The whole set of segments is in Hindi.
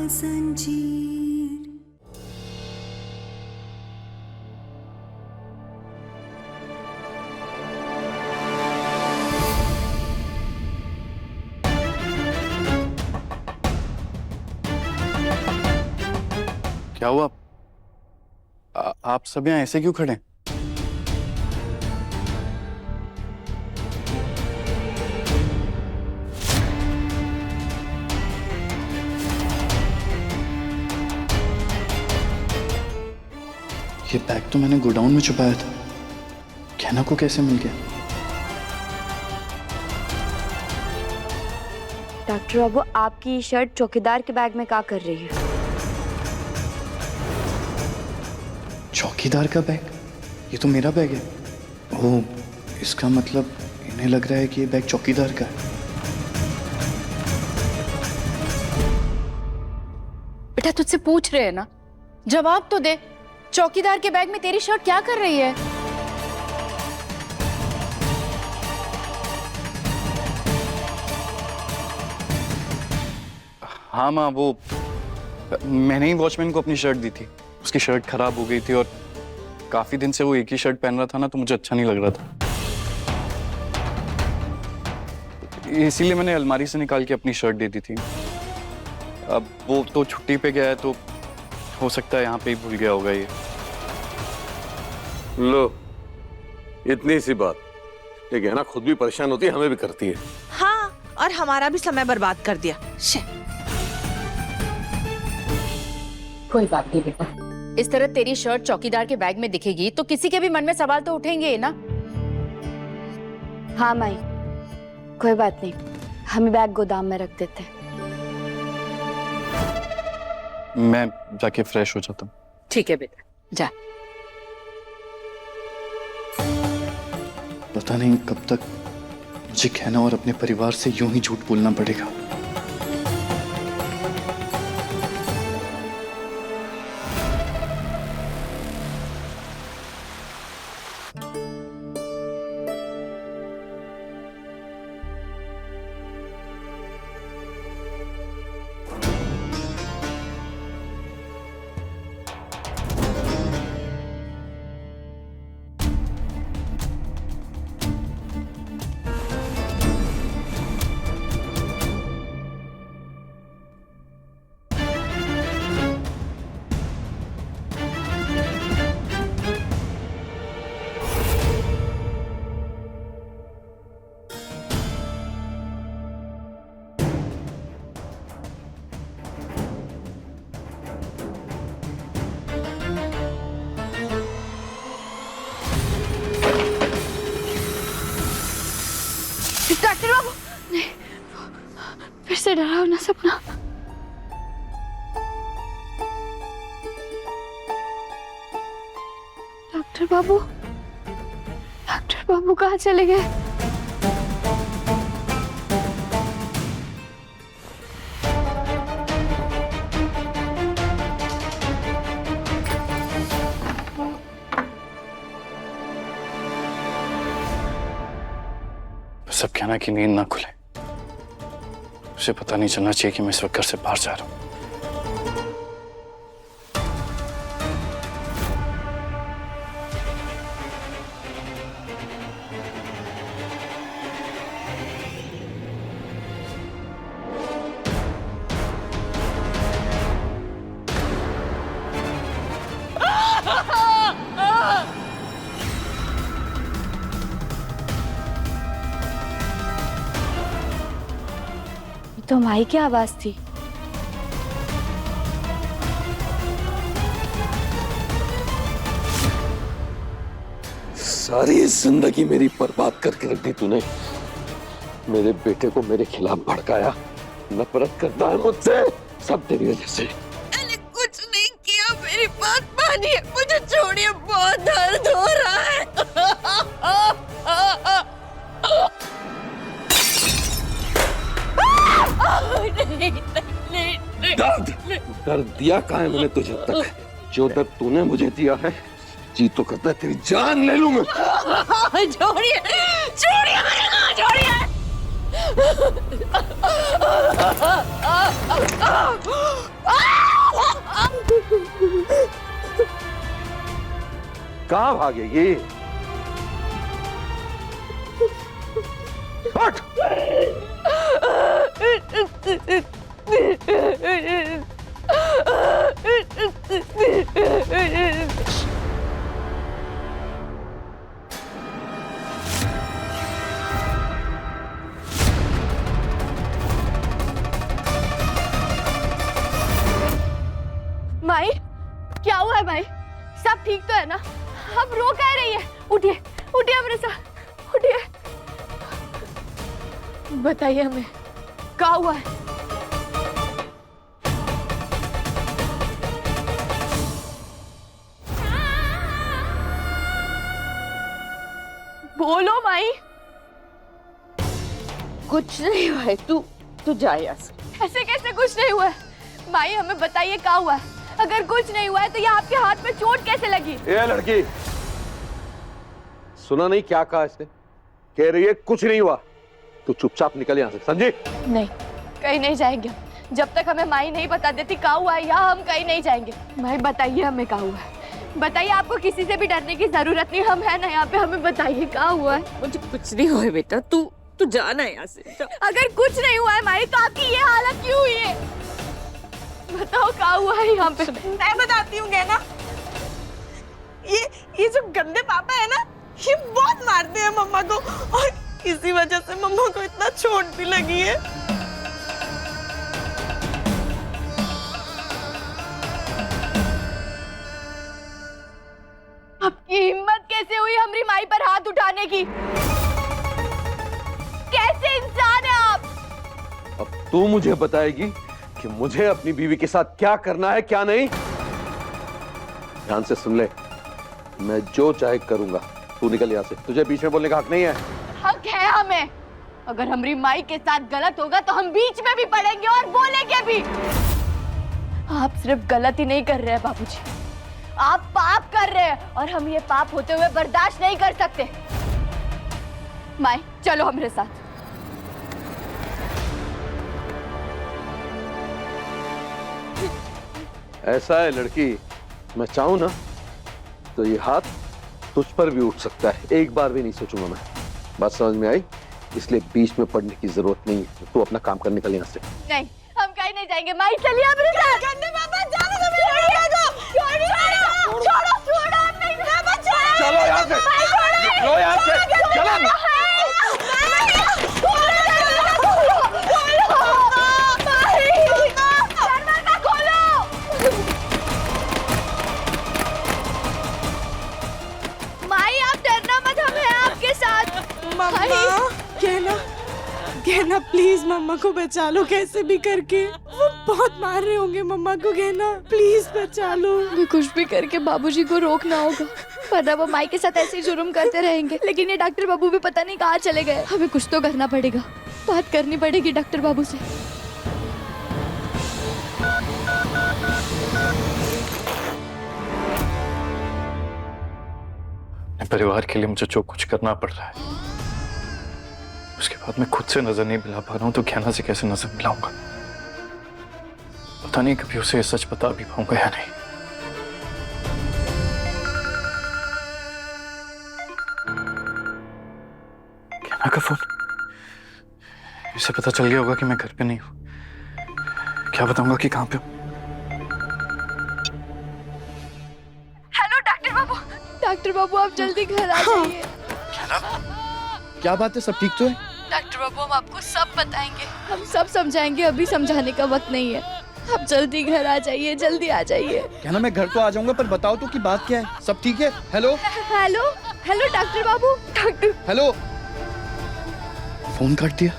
जंजीर। क्या हुआ? आप सब यहाँ ऐसे क्यों खड़े हैं? ये बैग तो मैंने गोडाउन में छुपाया था। कहना को कैसे मिल गया? डॉक्टर बाबू, आपकी शर्ट चौकीदार के बैग में क्या कर रही है? चौकीदार का बैग? ये तो मेरा बैग है। ओह, इसका मतलब इन्हें लग रहा है कि ये बैग चौकीदार का है। बेटा, तुझसे पूछ रहे हैं ना, जवाब तो दे। चौकीदार के बैग में तेरी शर्ट क्या कर रही है? हाँ माँ, वो मैंने ही वॉचमैन को अपनी शर्ट दी थी। उसकी शर्ट खराब हो गई थी और काफी दिन से वो एक ही शर्ट पहन रहा था ना, तो मुझे अच्छा नहीं लग रहा था। इसीलिए मैंने अलमारी से निकाल के अपनी शर्ट दे दी थी। अब वो तो छुट्टी पे गया है, तो हो सकता है यहाँ पे ही भूल गया होगा ये। लो, इतनी सी बात। ये गहना खुद भी परेशान होती है, हमें भी करती है। हाँ, और हमारा भी समय बर्बाद कर दिया। कोई बात नहीं बेटा, इस तरह तेरी शर्ट चौकीदार के बैग में दिखेगी तो किसी के भी मन में सवाल तो उठेंगे ना। हाँ माई, कोई बात नहीं, हम बैग गोदाम में रख देते हैं। मैं जाके फ्रेश हो जाता हूँ। ठीक है बेटा, जा। पता नहीं कब तक मुझे कहना और अपने परिवार से यूं ही झूठ बोलना पड़ेगा। डॉक्टर बाबू, नहीं, फिर से डरावना सपना। डॉक्टर बाबू कहाँ चले गए? सब कहना कि नींद ना खुले। उसे पता नहीं चलना चाहिए कि मैं इस वक्त घर से बाहर जा रहा हूँ। तो माई की आवाज थी। सारी जिंदगी मेरी बर्बाद करके रख दी तूने। मेरे बेटे को मेरे खिलाफ भड़काया, नफरत करता है मुझसे, सब तेरी वजह से। मैंने कुछ नहीं किया, मेरी बात मानिए, मुझे छोड़िए, बहुत दर्द हो रहा है। दर्द कर दिया कहाँ है मैंने तुझे तक? जो दर्द तूने मुझे दिया है, जी तो करता है तेरी जान ले लूं मैं। छोड़िए, छोड़िए, मेरे को छोड़िए। कहाँ भागेगी? उठ! माई, क्या हुआ है माई? सब ठीक तो है ना? अब रो कह रही है? उठिए, उठिए अमृता, उठिए। बताइए हमें, क्या हुआ है? बोलो माई। कुछ नहीं हुआ है, तू जा यहाँ से। ऐसे कैसे कुछ नहीं हुआ है? माई हमें बताइए क्या हुआ है? अगर कुछ नहीं हुआ है तो ये आपके हाथ में चोट कैसे लगी? ये लड़की, सुना नहीं क्या कहा इसने? कह रही है कुछ नहीं हुआ। तू चुपचाप निकल यहाँ से, समझी? नहीं, कहीं नहीं जाएंगे। जब तक हमें माई नहीं बता देती क्या हुआ है यहाँ, हम कहीं नहीं जाएंगे। माई बताइए हमें क्या हुआ है। बताइए, आपको किसी से भी डरने की जरूरत नहीं, हम है ना यहाँ पे। हमें बताइए क्या हुआ है। मुझे कुछ नहीं हुआ है बेटा, तू जाना है यहाँ से। अगर कुछ नहीं हुआ है माई तो आपकी ये हालत क्यों हुई है? बताओ क्या हुआ है यहाँ पे। मैं बताती हूँ ना, ये जो गंदे पापा है ना, ये बहुत मारते हैं मम्मा को, और इसी वजह से मम्मा को इतना चोट भी लगी है। आपकी हिम्मत कैसे हुई हमारी माई पर हाथ उठाने की? कैसे इंसान है आप? अब तू मुझे बताएगी कि मुझे अपनी बीवी के साथ क्या करना है, क्या नहीं। ध्यान से सुन ले, मैं जो चाहे करूंगा। तू निकल यहाँ से, तुझे बीच में बोलने का हक नहीं है। हक है हमें। अगर हमारी माई के साथ गलत होगा तो हम बीच में भी पड़ेंगे और बोलेंगे भी। आप सिर्फ गलत ही नहीं कर रहे हैं बाबूजी, आप पाप कर रहे हैं, और हम ये पाप होते हुए बर्दाश्त नहीं कर सकते। माई चलो हमारे साथ। ऐसा है लड़की, मैं चाहूं ना तो ये हाथ तुझ पर भी उठ सकता है। एक बार भी नहीं सोचूंगा मैं। बात समझ में आई? इसलिए बीच में पड़ने की जरूरत नहीं है। तू अपना काम कर, निकल यहाँ से। नहीं, हम कहीं नहीं जाएंगे। माई चलिए हमारे साथ। गंदे पापा, जाने दो मेरे छोड़ो, छोड़ो, छोड़ो, नहीं पापा, छोड़ो। चलो यहाँ से, निकलो यहाँ से, चलो। माई आप डरना मत, हम हैं आपके साथ। मम्मा, कहना प्लीज मम्मा को बचा लो कैसे भी करके। वो बहुत मार रहे होंगे मम्मा को, कहना प्लीज बचा लो। हमें कुछ भी करके बाबूजी को रोकना होगा, वरना वो माई के साथ ऐसे ही जुर्म करते रहेंगे। लेकिन ये डॉक्टर बाबू भी पता नहीं कहाँ चले गए। हमें कुछ तो करना पड़ेगा, बात करनी पड़ेगी डॉक्टर बाबू से। परिवार के लिए मुझे जो कुछ करना पड़ रहा है, उसके बाद मैं खुद से नजर नहीं मिला पा रहा हूं, तो कहना से कैसे नजर मिलाऊंगा? पता नहीं कभी उसे सच बता भी पाऊंगा या नहीं। कहना का फोन, इसे पता चल गया होगा कि मैं घर पे नहीं हूं। क्या बताऊंगा कि कहां पे हूं? हेलो डॉक्टर बाबू। डॉक्टर बाबू आप जल्दी घर आ जाइए। क्या बात है, सब ठीक तो है? डॉक्टर बाबू हम आपको सब बताएंगे, हम सब समझाएंगे। अभी समझाने का वक्त नहीं है, आप जल्दी घर आ जाइए, जल्दी आ जाइए। क्या ना, मैं घर तो आ जाऊंगा, पर बताओ तो कि बात क्या है? सब ठीक है? हेलो हेलो हेलो डॉक्टर बाबू। Doctor, hello. फोन काट दिया।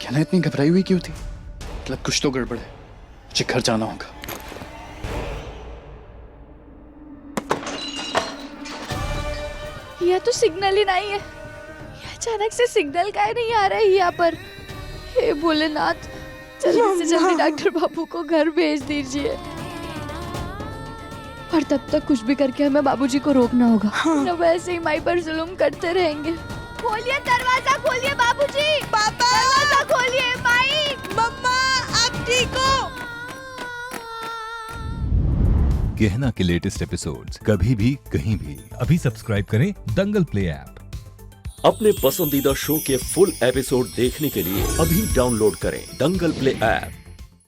क्या ना इतनी घबराई हुई क्यों थी? मतलब कुछ तो गड़बड़ है, मुझे घर जाना होगा। यह तो सिग्नल ही नहीं है। अचानक से सिग्नल काहे नहीं आ रहा है यहाँ पर? हे भोलेनाथ, जल्दी से जल्दी डॉक्टर बाबू को घर भेज दीजिए। और तब तक कुछ भी करके हमें बाबूजी को रोकना होगा। न वैसे ही माई पर जुल्म करते रहेंगे। खोलिए दरवाजा, खोलिए बाबूजी। पापा दरवाजा खोलिए। माई, मम्मा आप ठीक हो? गहना के लेटेस्ट एपिसोड्स कभी भी कहीं भी अभी सब्सक्राइब करें दंगल प्ले ऐप। अपने पसंदीदा शो के फुल एपिसोड देखने के लिए अभी डाउनलोड करें दंगल प्ले ऐप।